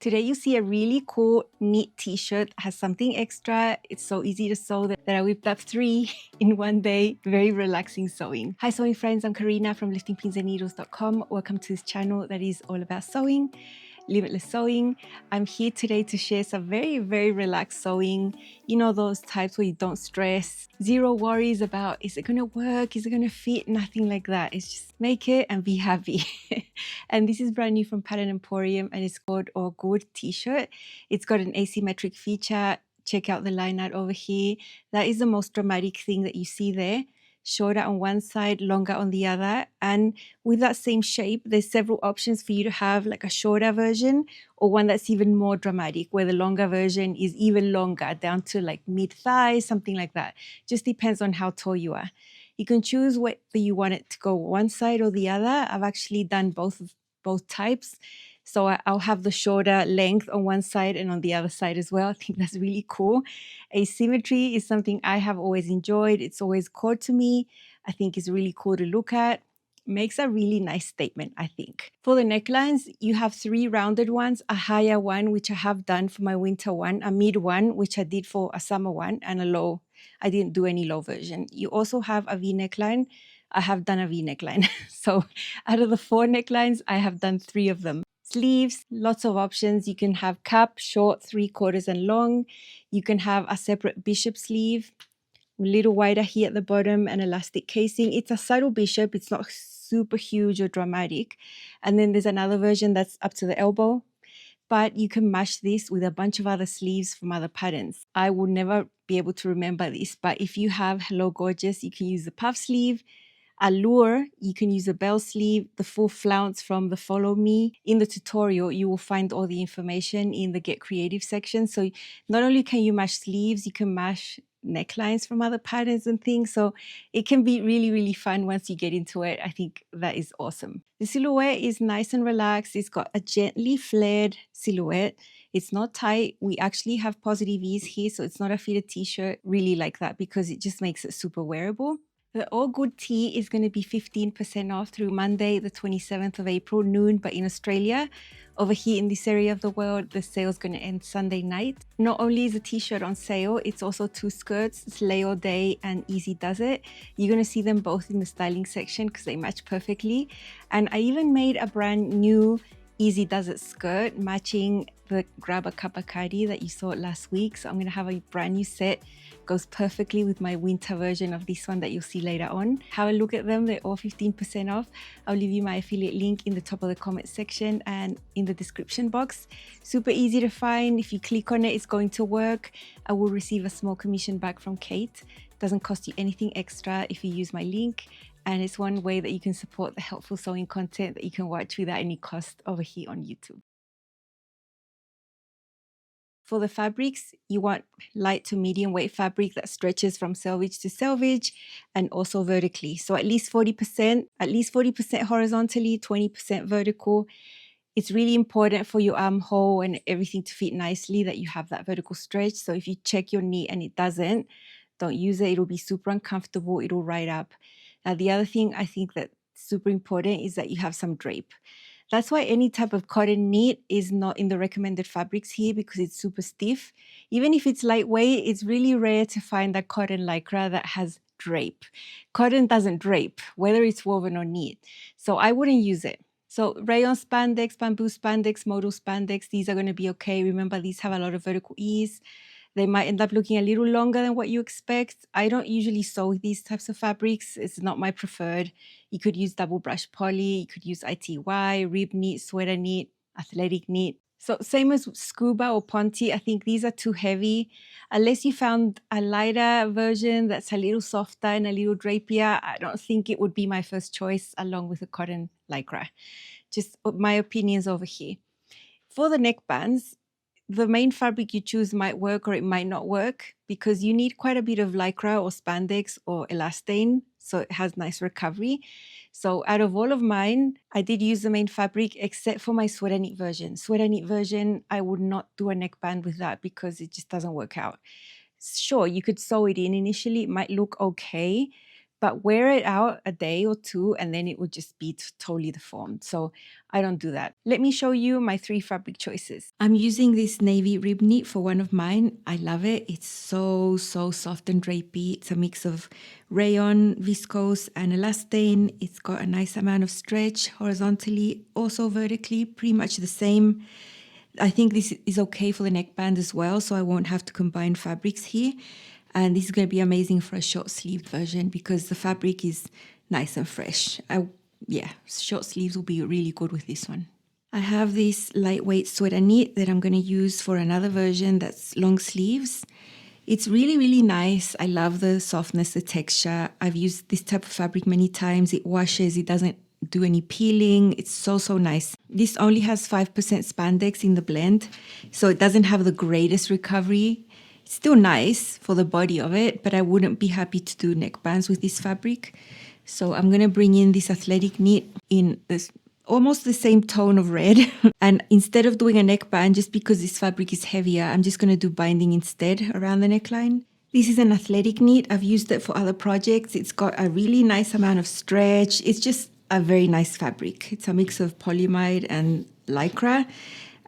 Today you see a really cool knit t-shirt that has something extra. It's so easy to sew that I whipped up 3 in one day. Very relaxing sewing. Hi sewing friends, I'm Karina from liftingpinsandneedles.com. Welcome to this channel that is all about sewing, limitless sewing. I'm here today to share some very relaxed sewing. You know, those types where you don't stress, zero worries about is it gonna work, is it gonna fit, nothing like that. It's just make it and be happy. And this is brand new from Pattern Emporium and it's called All Good t-shirt. It's got an asymmetric feature. Check out the line art over here. That is the most dramatic thing that you see there. Shorter on one side, longer on the other. And with that same shape, there's several options for you to have like a shorter version or one that's even more dramatic, where the longer version is even longer, down to like mid-thigh, something like that. Just depends on how tall you are. You can choose whether you want it to go one side or the other. I've actually done both types. So I'll have the shorter length on one side and on the other side as well. I think that's really cool. Asymmetry is something I have always enjoyed. It's always core to me. I think it's really cool to look at. Makes a really nice statement, I think. For the necklines, you have 3 rounded ones, a higher one, which I have done for my winter one, a mid one, which I did for a summer one, and a low. I didn't do any low version. You also have a V neckline. I have done a V neckline. So out of the 4 necklines, I have done 3 of them. Sleeves, lots of options. You can have cap, short, 3/4 and long. You can have a separate bishop sleeve, a little wider here at the bottom, and elastic casing. It's a subtle bishop. It's not super huge or dramatic. And then there's another version that's up to the elbow. But you can mash this with a bunch of other sleeves from other patterns. I will never be able to remember this, but if you have Hello Gorgeous, you can use the puff sleeve. Allure, you can use a bell sleeve, the full flounce from the Follow Me. In the tutorial, you will find all the information in the Get Creative section. So not only can you mash sleeves, you can mash necklines from other patterns and things. So it can be really fun once you get into it. I think that is awesome. The silhouette is nice and relaxed. It's got a gently flared silhouette. It's not tight. We actually have positive ease here, so it's not a fitted t-shirt. Really like that because it just makes it super wearable. The All Good tee is going to be 15% off through Monday, the 27th of April, noon, but in Australia. Over here in this area of the world, the sale is going to end Sunday night. Not only is the t-shirt on sale, it's also 2 skirts. It's Lay All Day and Easy Does It. You're going to see them both in the styling section because they match perfectly. And I even made a brand new Easy Does It skirt matching the Grab a Cup of Cardi that you saw last week. So I'm going to have a brand new set. Goes perfectly with my winter version of this one that you'll see later on. Have a look at them. They're all 15% off. I'll leave you my affiliate link in the top of the comment section and in the description box. Super easy to find. If you click on it, it's going to work. I will receive a small commission back from Kate. Doesn't cost you anything extra if you use my link. And it's one way that you can support the helpful sewing content that you can watch without any cost over here on YouTube. For the fabrics, you want light to medium weight fabric that stretches from selvage to selvage and also vertically. So at least 40% horizontally, 20% vertical. It's really important for your armhole and everything to fit nicely that you have that vertical stretch. So if you check your knee and it doesn't, don't use it. It'll be super uncomfortable. It'll ride up. Now, the other thing I think that's super important is that you have some drape. That's why any type of cotton knit is not in the recommended fabrics here because it's super stiff. Even if it's lightweight, it's really rare to find that cotton lycra that has drape. Cotton doesn't drape, whether it's woven or knit. So I wouldn't use it. So rayon spandex, bamboo spandex, modal spandex, these are going to be okay. Remember, these have a lot of vertical ease. They might end up looking a little longer than what you expect. I don't usually sew with these types of fabrics. It's not my preferred. You could use double brush poly. You could use ITY, rib knit, sweater knit, athletic knit. So same as scuba or ponte, I think these are too heavy. Unless you found a lighter version that's a little softer and a little drapier, I don't think it would be my first choice along with the cotton lycra. Just my opinions over here. For the neckbands, the main fabric you choose might work or it might not work because you need quite a bit of lycra or spandex or elastane, so it has nice recovery. So out of all of mine, I did use the main fabric except for my sweater knit version. Sweater knit version, I would not do a neckband with that because it just doesn't work out. Sure, you could sew it in initially, it might look okay, but wear it out a day or two and then it will just be totally deformed. So I don't do that. Let me show you my 3 fabric choices. I'm using this navy rib knit for one of mine. I love it. It's so soft and drapey. It's a mix of rayon, viscose and elastane. It's got a nice amount of stretch horizontally, also vertically, pretty much the same. I think this is okay for the neckband as well, so I won't have to combine fabrics here. And this is going to be amazing for a short sleeved version because the fabric is nice and fresh. Yeah, short sleeves will be really good with this one. I have this lightweight sweater knit that I'm going to use for another version that's long sleeves. It's really nice. I love the softness, the texture. I've used this type of fabric many times. It washes, it doesn't do any peeling. It's so nice. This only has 5% spandex in the blend, so it doesn't have the greatest recovery. It's still nice for the body of it, but I wouldn't be happy to do neckbands with this fabric. So I'm going to bring in this athletic knit in this almost the same tone of red. And instead of doing a neckband, just because this fabric is heavier, I'm just going to do binding instead around the neckline. This is an athletic knit. I've used it for other projects. It's got a really nice amount of stretch. It's just a very nice fabric. It's a mix of polyamide and lycra,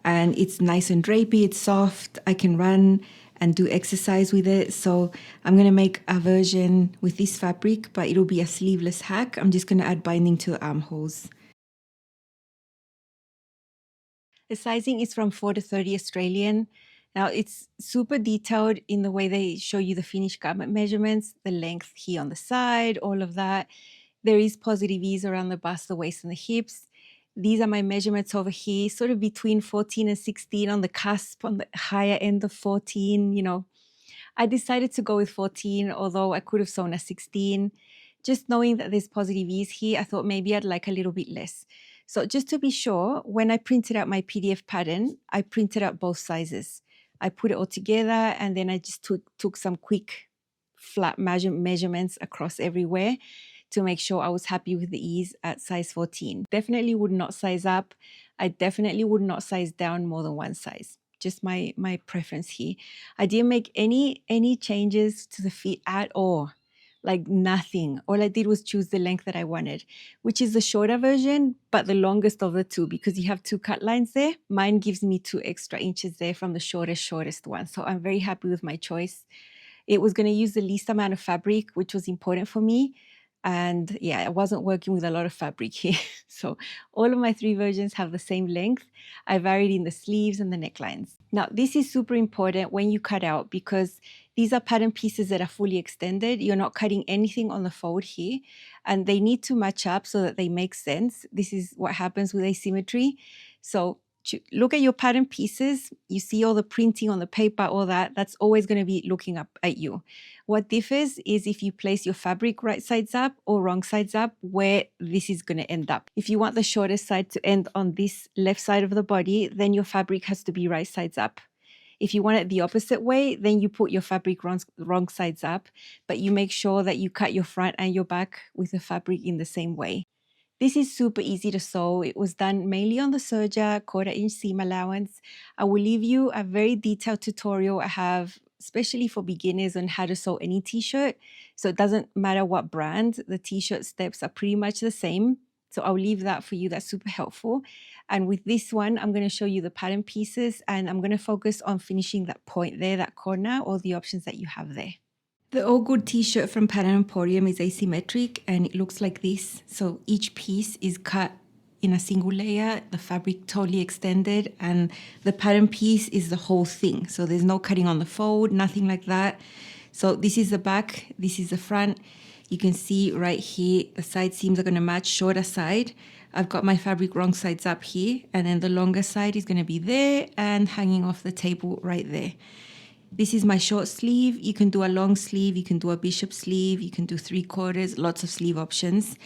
and it's nice and drapey. It's soft. I can run and do exercise with it. So I'm going to make a version with this fabric, but it'll be a sleeveless hack. I'm just going to add binding to the armholes. The sizing is from 4 to 30 Australian. Now it's super detailed in the way they show you the finished garment measurements, the length here on the side, all of that. There is positive ease around the bust, the waist and the hips. These are my measurements over here, sort of between 14 and 16, on the cusp, on the higher end of 14, you know. I decided to go with 14, although I could have sewn a 16. Just knowing that there's positive ease here, I thought maybe I'd like a little bit less. So just to be sure, when I printed out my PDF pattern, I printed out both sizes. I put it all together and then I just took some quick flat measurements across everywhere to make sure I was happy with the ease at size 14. Definitely would not size up. I definitely would not size down more than one size. Just my preference here. I didn't make any changes to the fit at all. Like nothing. All I did was choose the length that I wanted, which is the shorter version, but the longest of the two because you have 2 cut lines there. Mine gives me 2 extra inches there from the shortest one. So I'm very happy with my choice. It was going to use the least amount of fabric, which was important for me. And yeah, I wasn't working with a lot of fabric here. So all of my 3 versions have the same length. I varied in the sleeves and the necklines. Now, this is super important when you cut out because these are pattern pieces that are fully extended. You're not cutting anything on the fold here, and they need to match up so that they make sense. This is what happens with asymmetry. So look at your pattern pieces. You see all the printing on the paper, all that. That's always going to be looking up at you. What differs is if you place your fabric right sides up or wrong sides up, where this is going to end up. If you want the shortest side to end on this left side of the body, then your fabric has to be right sides up. If you want it the opposite way, then you put your fabric wrong sides up, but you make sure that you cut your front and your back with the fabric in the same way. This is super easy to sew. It was done mainly on the serger, 1/4 inch seam allowance. I will leave you a very detailed tutorial I have, especially for beginners, on how to sew any t-shirt. So it doesn't matter what brand, the t-shirt steps are pretty much the same. So I'll leave that for you. That's super helpful. And with this one, I'm going to show you the pattern pieces and I'm going to focus on finishing that point there, that corner, all the options that you have there. The All Good t-shirt from Pattern Emporium is asymmetric and it looks like this. So each piece is cut in a single layer, the fabric totally extended, and the pattern piece is the whole thing. So there's no cutting on the fold, nothing like that. So this is the back, this is the front. You can see right here, the side seams are going to match shorter side. I've got my fabric wrong sides up here, and then the longer side is going to be there and hanging off the table right there. This is my short sleeve. You can do a long sleeve, you can do a bishop sleeve, you can do 3/4, lots of sleeve options.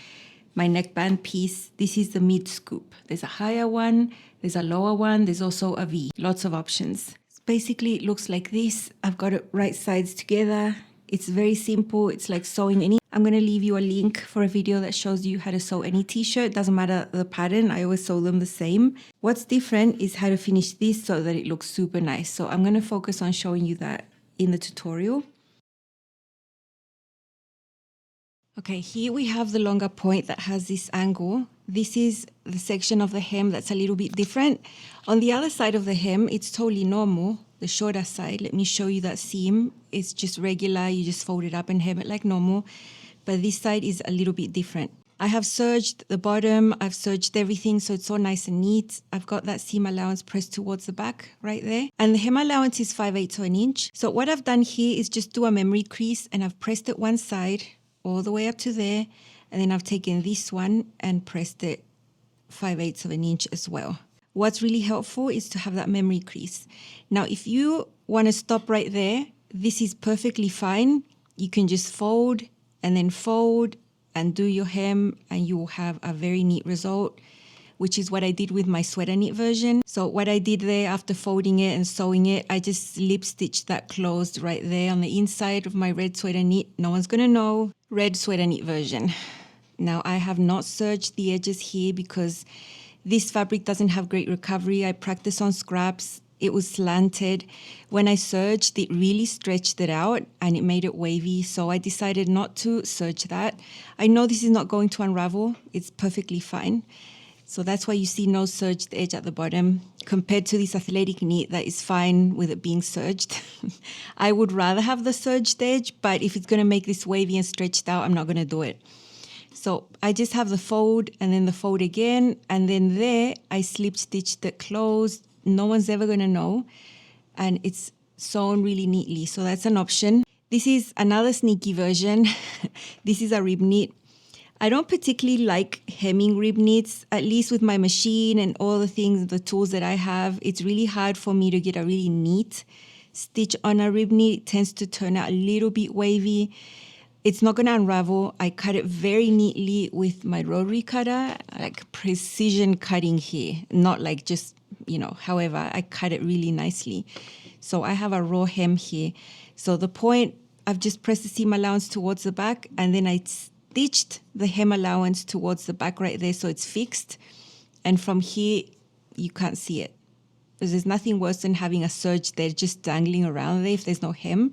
My neckband piece, this is the mid scoop. There's a higher one, there's a lower one, there's also a V, lots of options. Basically, it looks like this. I've got it right sides together. It's very simple. It's like sewing any. I'm going to leave you a link for a video that shows you how to sew any t-shirt. Doesn't matter the pattern. I always sew them the same. What's different is how to finish this so that it looks super nice. So I'm going to focus on showing you that in the tutorial. Okay, here we have the longer point that has this angle. This is the section of the hem that's a little bit different. On the other side of the hem, it's totally normal. The shorter side, let me show you that seam. It's just regular, you just fold it up and hem it like normal. But this side is a little bit different. I have serged the bottom, I've serged everything so it's all nice and neat. I've got that seam allowance pressed towards the back right there. And the hem allowance is 5/8 to an inch. So what I've done here is just do a memory crease and I've pressed it one side all the way up to there. And then I've taken this one and pressed it 5/8 of an inch as well. What's really helpful is to have that memory crease. Now, if you want to stop right there, this is perfectly fine. You can just fold and do your hem and you will have a very neat result, which is what I did with my sweater knit version. So what I did there after folding it and sewing it, I just slip stitched that closed right there on the inside of my red sweater knit. No one's gonna know. Red sweater knit version. Now I have not serged the edges here because this fabric doesn't have great recovery. I practiced on scraps. It was slanted. When I serged, it really stretched it out and it made it wavy. So I decided not to serge that. I know this is not going to unravel. It's perfectly fine. So that's why you see no serged edge at the bottom compared to this athletic knit that is fine with it being serged. I would rather have the serged edge, but if it's going to make this wavy and stretched out, I'm not going to do it. So I just have the fold and then the fold again. And then there I slip stitched it closed. No one's ever going to know. And it's sewn really neatly. So that's an option. This is another sneaky version. This is a rib knit. I don't particularly like hemming rib knits, at least with my machine and all the things, the tools that I have. It's really hard for me to get a really neat stitch on a rib knit. It tends to turn out a little bit wavy. It's not going to unravel. I cut it very neatly with my rotary cutter, like precision cutting here, not like just, however, I cut it really nicely. So I have a raw hem here. So the point, I've just pressed the seam allowance towards the back and then I stitched the hem allowance towards the back right there so it's fixed. And from here, you can't see it. Because there's nothing worse than having a serge there just dangling around there if there's no hem.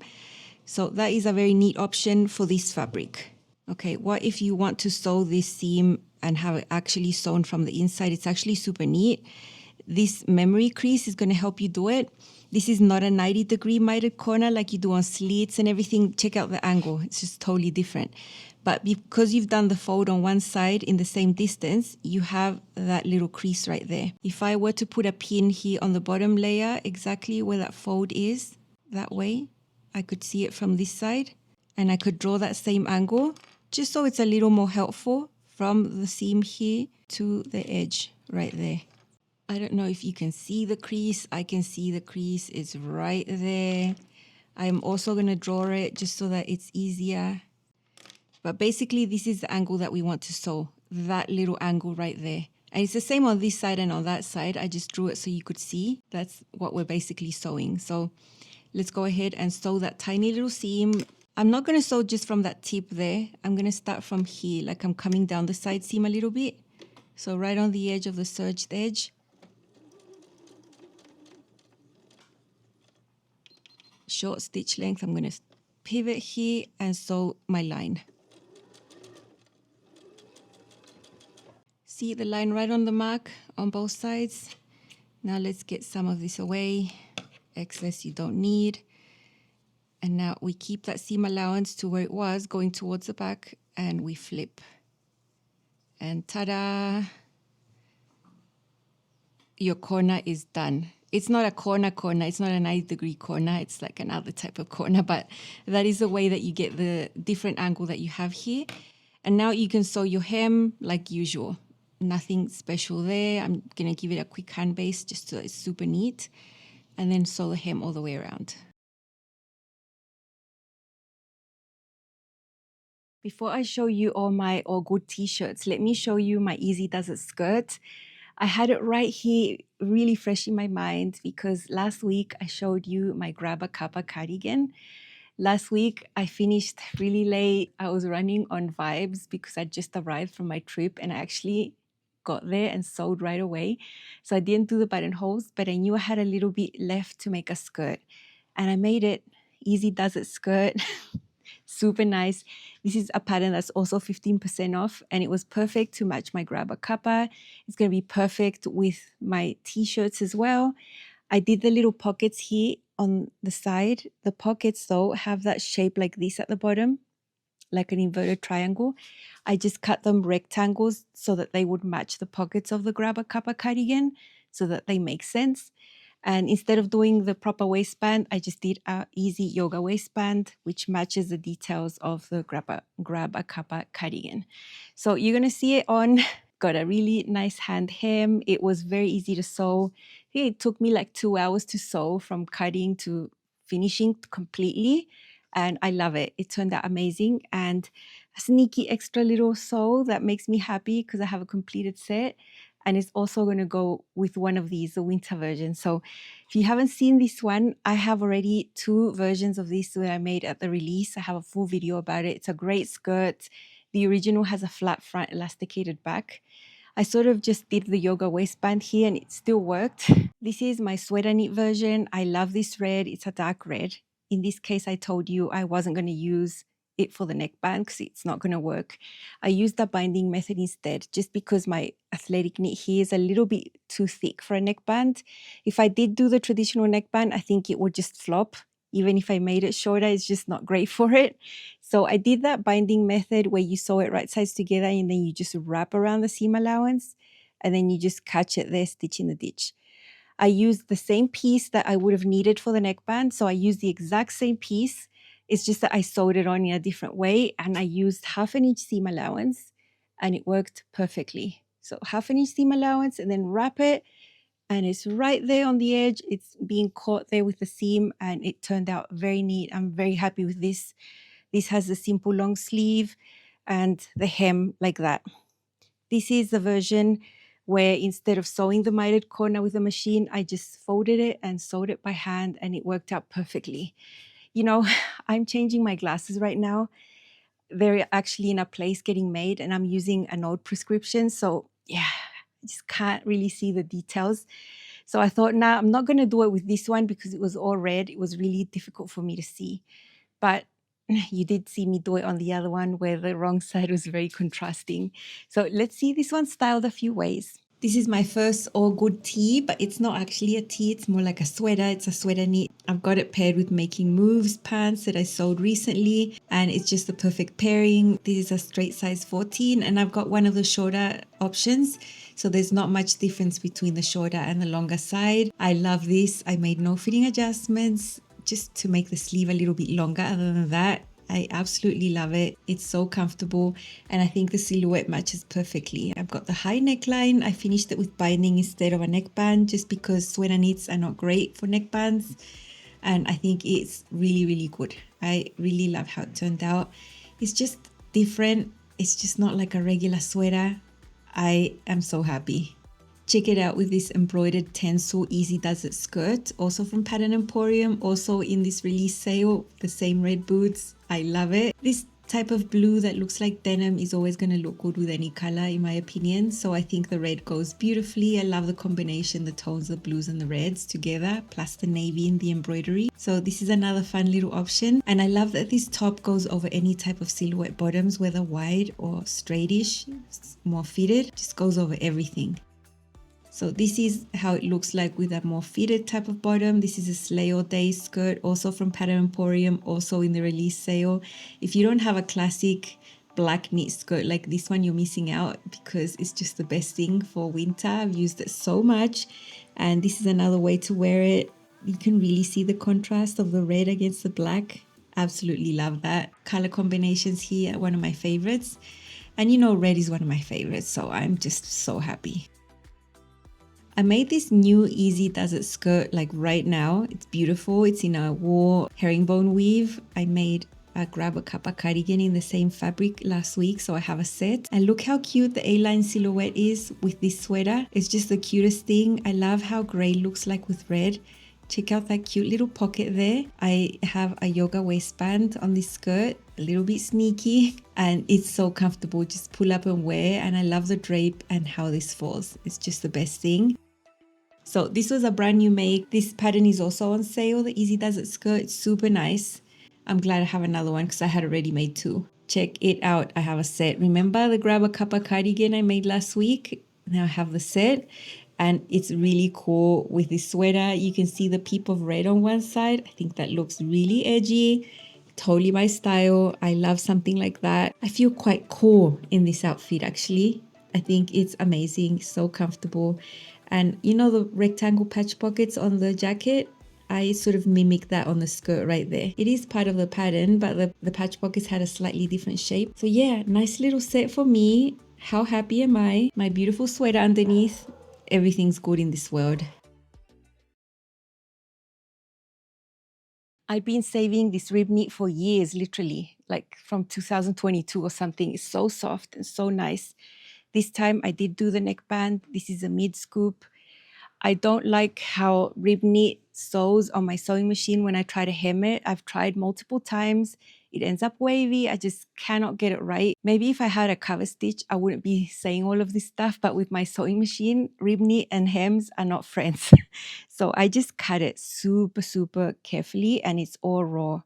So that is a very neat option for this fabric. Okay, what if you want to sew this seam and have it actually sewn from the inside? It's actually super neat. This memory crease is going to help you do it. This is not a 90-degree mitered corner like you do on slits and everything. Check out the angle. It's just totally different. But because you've done the fold on one side in the same distance, you have that little crease right there. If I were to put a pin here on the bottom layer, exactly where that fold is, that way, I could see it from this side and I could draw that same angle just so it's a little more helpful from the seam here to the edge right there. I don't know if you can see the crease. I can see the crease. It's right there. I'm also going to draw it just so that it's easier. But basically, this is the angle that we want to sew, that little angle right there. And it's the same on this side and on that side. I just drew it so you could see. That's what we're basically sewing. So let's go ahead and sew that tiny little seam. I'm not going to sew just from that tip there. I'm going to start from here, like I'm coming down the side seam a little bit. So right on the edge of the serged edge. Short stitch length, I'm going to pivot here and sew my line. See the line right on the mark on both sides. Now let's get some of this away. Excess you don't need. And now we keep that seam allowance to where it was, going towards the back, and we flip. And ta-da! Your corner is done. It's not a corner, it's not a 90-degree corner, it's like another type of corner, but that is the way that you get the different angle that you have here. And now you can sew your hem like usual. Nothing special there. I'm going to give it a quick hand base just so it's super neat. And then sew the hem all the way around. Before I show you all my all good t-shirts, let me show you my Easy Does It skirt. I had it right here, really fresh in my mind, because last week I showed you my Grabba Kappa cardigan. Last week I finished really late. I was running on vibes because I just arrived from my trip and I actually got there and sewed right away. So I didn't do the buttonholes, but I knew I had a little bit left to make a skirt. And I made it. Easy Does It skirt. super nice. This is a pattern that's also 15% off, and it was perfect to match my grabber kappa. It's going to be perfect with my t-shirts as well. I did the little pockets here on the side. The pockets though have that shape like this at the bottom, like an inverted triangle. I just cut them rectangles so that they would match the pockets of the grabber kappa cardigan so that they make sense. And instead of doing the proper waistband, I just did a easy yoga waistband, which matches the details of the grabber kappa cardigan. So you're going to see it on. Got a really nice hand hem. It was very easy to sew. It took me like 2 hours to sew from cutting to finishing completely. And I love it. It turned out amazing. And a sneaky extra little sew that makes me happy because I have a completed set. And it's also going to go with one of these, the winter version. So if you haven't seen this one, I have already 2 versions of this that I made at the release. I have a full video about it. It's a great skirt. The original has a flat front, elasticated back. I sort of just did the yoga waistband here and it still worked. This is my sweater knit version. I love this red. It's a dark red. In this case, I told you I wasn't going to use it for the neckband because it's not going to work. I used the binding method instead just because my athletic knit here is a little bit too thick for a neckband. If I did do the traditional neckband, I think it would just flop. Even if I made it shorter, it's just not great for it. So I did that binding method where you sew it right sides together and then you just wrap around the seam allowance and then you just catch it there, stitch in the ditch. I used the same piece that I would have needed for the neckband. So I used the exact same piece. It's just that I sewed it on in a different way and I used 1/2 inch seam allowance and it worked perfectly. So 1/2 inch seam allowance and then wrap it and it's right there on the edge. It's being caught there with the seam and it turned out very neat. I'm very happy with this. This has a simple long sleeve and the hem like that. This is the version where instead of sewing the mitered corner with a machine, I just folded it and sewed it by hand and it worked out perfectly. You know, I'm changing my glasses right now. They're actually in a place getting made and I'm using an old prescription. So yeah, I just can't really see the details. So I thought, nah, I'm not going to do it with this one because it was all red. It was really difficult for me to see. But you did see me do it on the other one where the wrong side was very contrasting. So let's see this one styled a few ways. This is my first all good tee, but it's not actually a tee. It's more like a sweater. It's a sweater knit. I've got it paired with Making Moves pants that I sewed recently, and it's just the perfect pairing. This is a straight size 14, and I've got one of the shorter options. So there's not much difference between the shorter and the longer side. I love this. I made no fitting adjustments just to make the sleeve a little bit longer. Other than that, I absolutely love it. It's so comfortable and I think the silhouette matches perfectly. I've got the high neckline. I finished it with binding instead of a neckband just because sweater knits are not great for neckbands and I think it's really, really good. I really love how it turned out. It's just different. It's just not like a regular sweater. I am so happy. Check it out with this embroidered tencel Easy Does It skirt, also from Pattern Emporium, also in this release sale, the same red boots. I love it. This type of blue that looks like denim is always going to look good with any color in my opinion. So I think the red goes beautifully. I love the combination, the tones, the blues and the reds together, plus the navy and the embroidery. So this is another fun little option. And I love that this top goes over any type of silhouette bottoms, whether wide or straightish, more fitted, just goes over everything. So this is how it looks like with a more fitted type of bottom. This is a Slay All Day skirt, also from Pattern Emporium, also in the release sale. If you don't have a classic black knit skirt like this one, you're missing out because it's just the best thing for winter. I've used it so much. And this is another way to wear it. You can really see the contrast of the red against the black. Absolutely love that. Color combinations here are one of my favorites. And you know, red is one of my favorites, so I'm just so happy. I made this new Easy Does It skirt like right now. It's beautiful. It's in a wool herringbone weave. I made a grabber kappa cardigan in the same fabric last week, so I have a set. And look how cute the A-line silhouette is with this sweater. It's just the cutest thing. I love how grey looks like with red. Check out that cute little pocket there. I have a yoga waistband on this skirt, a little bit sneaky, and it's so comfortable. Just pull up and wear, and I love the drape and how this falls. It's just the best thing. So this was a brand new make. This pattern is also on sale, the Easy Does It skirt. It's super nice. I'm glad I have another one because I had already made two. Check it out. I have a set. Remember the grab a cuppa cardigan I made last week? Now I have the set and it's really cool with this sweater. You can see the peep of red on one side. I think that looks really edgy. Totally my style. I love something like that. I feel quite cool in this outfit actually. I think it's amazing, so comfortable. And you know the rectangle patch pockets on the jacket? I sort of mimic that on the skirt right there. It is part of the pattern, but the patch pockets had a slightly different shape. So yeah, nice little set for me. How happy am I? My beautiful sweater underneath. Everything's good in this world. I've been saving this rib knit for years, literally, like from 2022 or something. It's so soft and so nice. This time I did do the neckband. This is a mid scoop. I don't like how rib knit sews on my sewing machine when I try to hem it. I've tried multiple times. It ends up wavy. I just cannot get it right. Maybe if I had a cover stitch, I wouldn't be saying all of this stuff, but with my sewing machine, rib knit and hems are not friends. So I just cut it super, super carefully and it's all raw.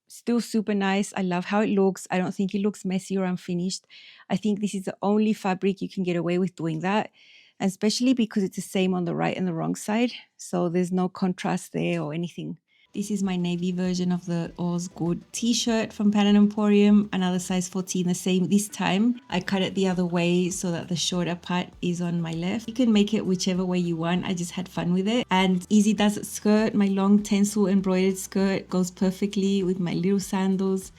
Still super nice. I love how it looks. I don't think it looks messy or unfinished. I think this is the only fabric you can get away with doing that. And especially because it's the same on the right and the wrong side. So there's no contrast there or anything. This is my navy version of the All's Good t-shirt from Pattern Emporium, another size 14, the same this time. I cut it the other way so that the shorter part is on my left. You can make it whichever way you want. I just had fun with it. And Easy Does It skirt, my long tencel embroidered skirt, goes perfectly with my little sandals.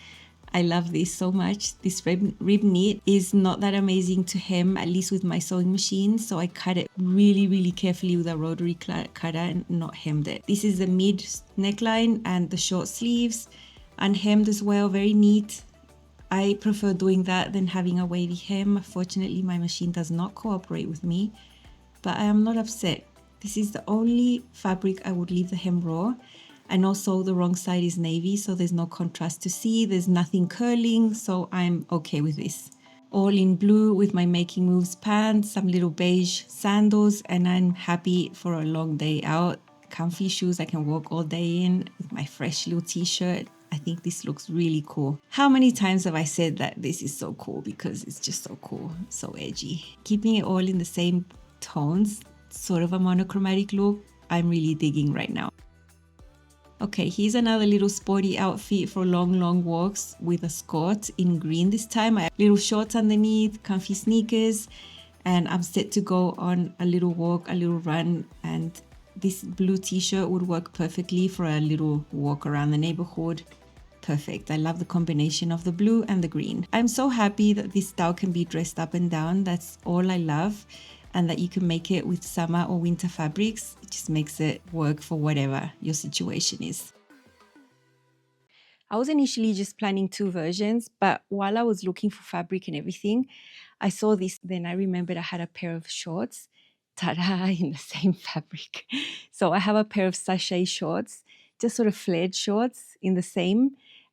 I love this so much. This rib knit is not that amazing to hem, at least with my sewing machine. So I cut it really, really carefully with a rotary cutter and not hemmed it. This is the mid neckline and the short sleeves, unhemmed as well, very neat. I prefer doing that than having a wavy hem. Fortunately, my machine does not cooperate with me, but I am not upset. This is the only fabric I would leave the hem raw. And also the wrong side is navy, so there's no contrast to see. There's nothing curling, so I'm okay with this. All in blue with my Making Moves pants, some little beige sandals, and I'm happy for a long day out. Comfy shoes I can walk all day in with my fresh little t-shirt. I think this looks really cool. How many times have I said that this is so cool? Because it's just so cool, so edgy. Keeping it all in the same tones, sort of a monochromatic look, I'm really digging right now. Okay, here's another little sporty outfit for long walks with a skirt in green this time. I have little shorts underneath, comfy sneakers, and I'm set to go on a little walk, a little run, and this blue t-shirt would work perfectly for a little walk around the neighborhood. Perfect. I love the combination of the blue and the green. I'm so happy that this style can be dressed up and down. That's all I love. And that you can make it with summer or winter fabrics. It just makes it work for whatever your situation is. I was initially just planning two versions, but while I was looking for fabric and everything, I saw this. Then I remembered I had a pair of shorts, ta-da, in the same fabric. So I have a pair of sachet shorts, just sort of flared shorts in the same.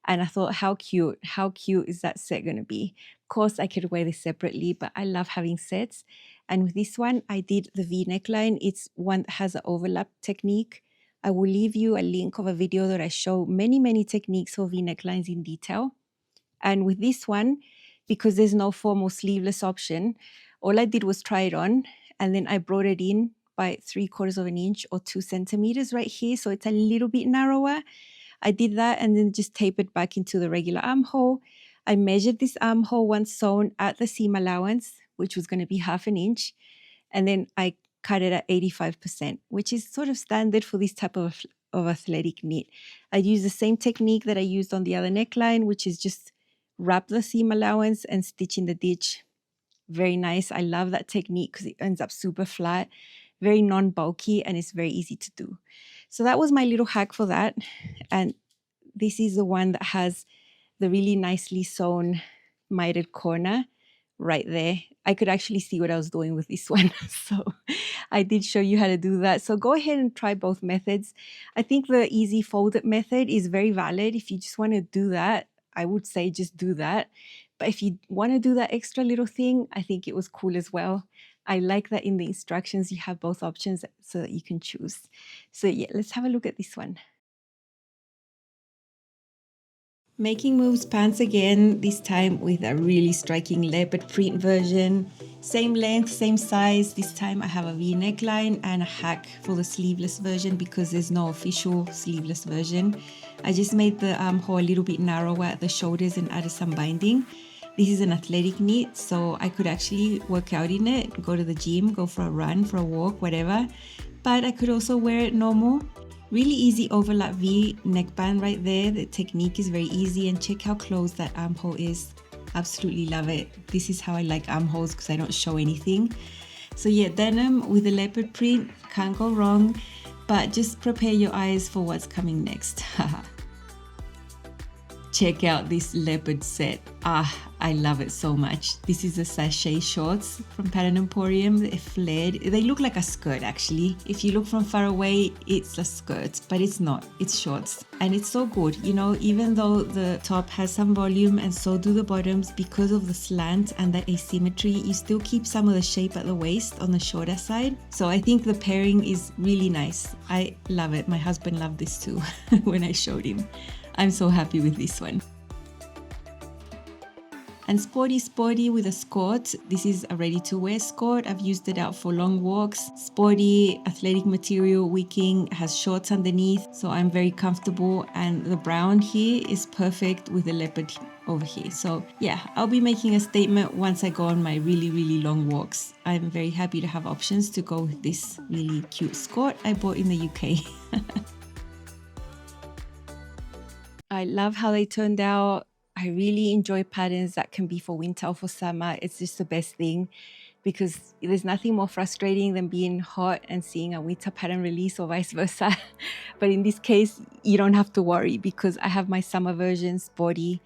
And I thought, how cute is that set going to be? Of course, I could wear this separately, but I love having sets. And with this one, I did the V neckline. It's one that has an overlap technique. I will leave you a link of a video that I show many techniques for V necklines in detail. And with this one, because there's no formal sleeveless option, all I did was try it on and then I brought it in by 3/4 of an inch or 2 centimeters right here. So it's a little bit narrower. I did that and then just tapered back into the regular armhole. I measured this armhole once sewn at the seam allowance, which was going to be 1/2 inch. And then I cut it at 85%, which is sort of standard for this type of athletic knit. I use the same technique that I used on the other neckline, which is just wrap the seam allowance and stitch in the ditch. Very nice. I love that technique because it ends up super flat, very non-bulky, and it's very easy to do. So that was my little hack for that. And this is the one that has the really nicely sewn mitered corner right there. I could actually see what I was doing with this one. So I did show you how to do that. So go ahead and try both methods. I think the easy folded method is very valid. If you just want to do that, I would say just do that. But if you want to do that extra little thing, I think it was cool as well. I like that in the instructions you have both options so that you can choose. So yeah, let's have a look at this one. Making moves pants again, this time with a really striking leopard print version. Same length, same size. This time I have a V neckline and a hack for the sleeveless version because there's no official sleeveless version. I just made the armhole a little bit narrower at the shoulders and added some binding. This is an athletic knit, so I could actually work out in it, go to the gym, go for a run, for a walk, whatever. But I could also wear it normal. Really easy overlap V neckband right there. The technique is very easy, and check how close that armhole is. Absolutely love it. This is how I like armholes because I don't show anything. So yeah, denim with a leopard print, can't go wrong, but just prepare your eyes for what's coming next. Check out this leopard set. I love it so much. This is a sachet shorts from Pattern Emporium. They're flared. They look like a skirt actually. If you look from far away, it's a skirt, but it's not. It's shorts. And it's so good. You know, even though the top has some volume and so do the bottoms, because of the slant and the asymmetry, you still keep some of the shape at the waist on the shorter side. So I think the pairing is really nice. I love it. My husband loved this too when I showed him. I'm so happy with this one. And sporty with a skirt. This is a ready-to-wear skirt. I've used it out for long walks. Sporty, athletic material, wicking, has shorts underneath, so I'm very comfortable. And the brown here is perfect with the leopard over here. So yeah, I'll be making a statement once I go on my really long walks. I'm very happy to have options to go with this really cute skirt I bought in the UK. I love how they turned out. I really enjoy patterns that can be for winter or for summer. It's just the best thing because there's nothing more frustrating than being hot and seeing a winter pattern release or vice versa. But in this case, you don't have to worry because I have my summer version, sporty,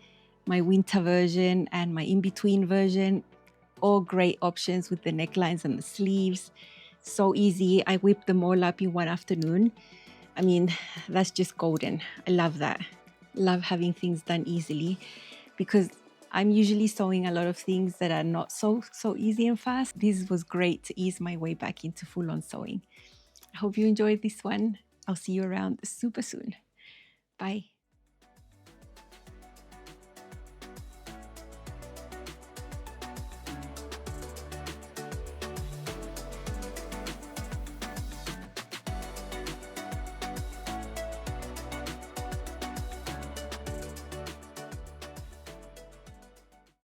my winter version, and my in-between version. All great options with the necklines and the sleeves. So easy. I whipped them all up in one afternoon. I mean, that's just golden. I love that. Love having things done easily because I'm usually sewing a lot of things that are not so easy and fast. This was great to ease my way back into full-on sewing. I hope you enjoyed this one. I'll see you around super soon. Bye.